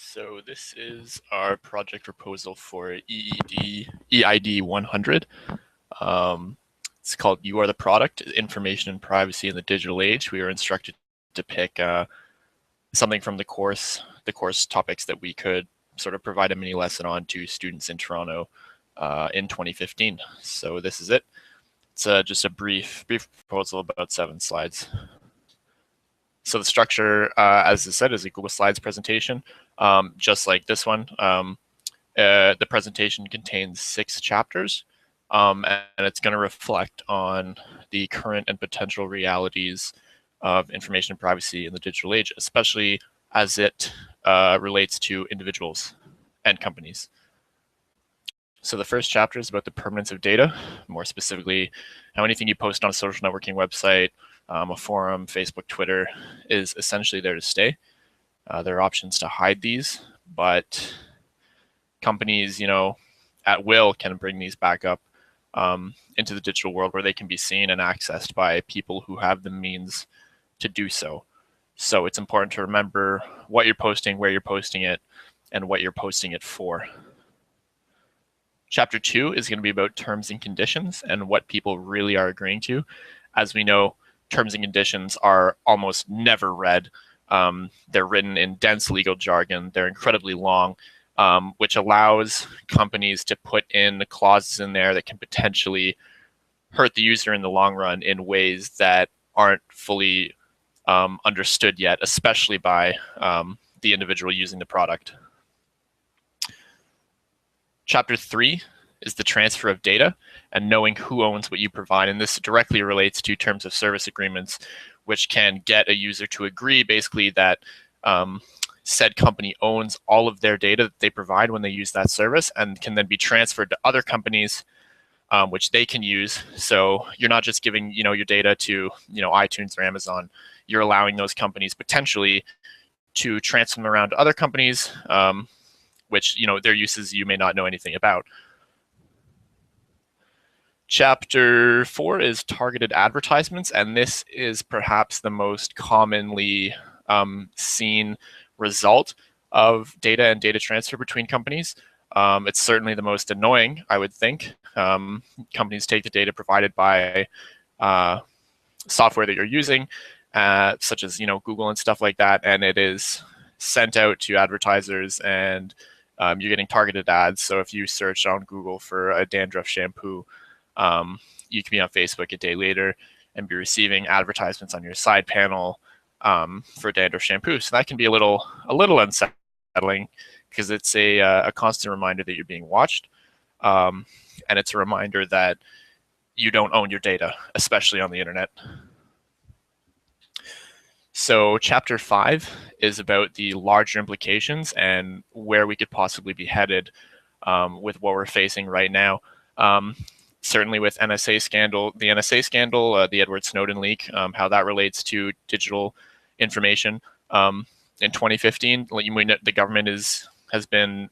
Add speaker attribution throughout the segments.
Speaker 1: So this is our project proposal for EID100. It's called "You Are the Product: Information and Privacy in the Digital Age." We were instructed to pick something from the course topics that we could sort of provide a mini lesson on to students in Toronto in 2015. So this is it. It's just a brief proposal, about 7 slides. So the structure, as I said, is a Google Slides presentation, just like this one. The presentation contains 6 chapters, and it's going to reflect on the current and potential realities of information privacy in the digital age, especially as it relates to individuals and companies. So the first chapter is about the permanence of data, more specifically, how anything you post on a social networking website, a forum, Facebook, Twitter, is essentially there to stay. There are options to hide these, but companies, at will can bring these back up into the digital world where they can be seen and accessed by people who have the means to do so. So it's important to remember what you're posting, where you're posting it, and what you're posting it for. Chapter 2 is going to be about terms and conditions and what people really are agreeing to. As we know, terms and conditions are almost never read. They're written in dense legal jargon. They're incredibly long, which allows companies to put in clauses in there that can potentially hurt the user in the long run in ways that aren't fully understood yet, especially by the individual using the product. Chapter 3 is the transfer of data and knowing who owns what you provide. And this directly relates to terms of service agreements, which can get a user to agree basically that said company owns all of their data that they provide when they use that service and can then be transferred to other companies, which they can use. So you're not just giving your data to iTunes or Amazon. You're allowing those companies potentially to transfer them around to other companies, which their uses you may not know anything about. Chapter 4 is targeted advertisements, and this is perhaps the most commonly seen result of data and data transfer between companies. It's certainly the most annoying, I would think. Companies take the data provided by software that you're using, such as Google and stuff like that, and it is sent out to advertisers, and you're getting targeted ads. So if you search on Google for a dandruff shampoo, you can be on Facebook a day later and be receiving advertisements on your side panel for dandruff shampoo. So that can be a little unsettling because it's a constant reminder that you're being watched, and it's a reminder that you don't own your data, especially on the internet. So chapter 5 is about the larger implications and where we could possibly be headed with what we're facing right now. Certainly with the NSA scandal, the Edward Snowden leak, how that relates to digital information. In 2015, the government has been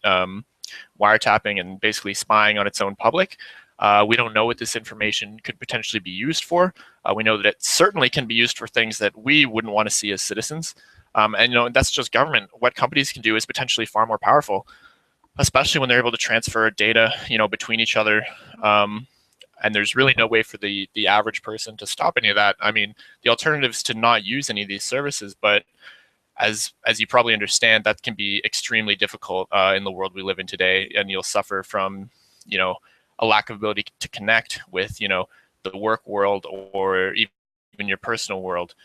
Speaker 1: wiretapping and basically spying on its own public. We don't know what this information could potentially be used for. We know that it certainly can be used for things that we wouldn't want to see as citizens. And that's just government. What companies can do is potentially far more powerful, especially when they're able to transfer data, between each other. And there's really no way for the average person to stop any of that. I mean, the alternative is to not use any of these services, but as you probably understand, that can be extremely difficult in the world we live in today, and you'll suffer from, a lack of ability to connect with, the work world or even your personal world.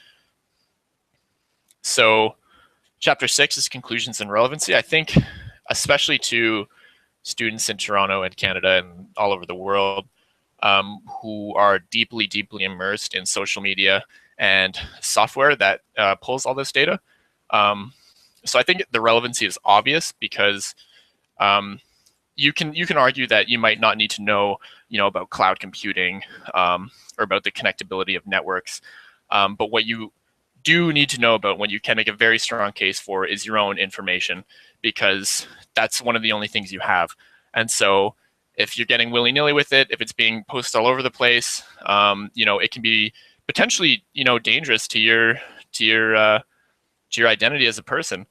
Speaker 1: So chapter 6 is conclusions and relevancy. I think, especially to students in Toronto and Canada and all over the world, who are deeply immersed in social media and software that pulls all this data. So I think the relevancy is obvious because you can argue that you might not need to know about cloud computing or about the connectability of networks, but what you do need to know about, what you can make a very strong case for, is your own information, because that's one of the only things you have. And so if you're getting willy-nilly with it, if it's being posted all over the place, it can be potentially dangerous to your identity as a person.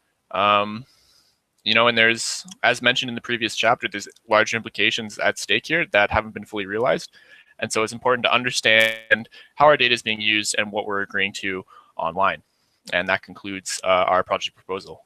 Speaker 1: And there's, as mentioned in the previous chapter, there's large implications at stake here that haven't been fully realized. And so it's important to understand how our data is being used and what we're agreeing to online. And that concludes our project proposal.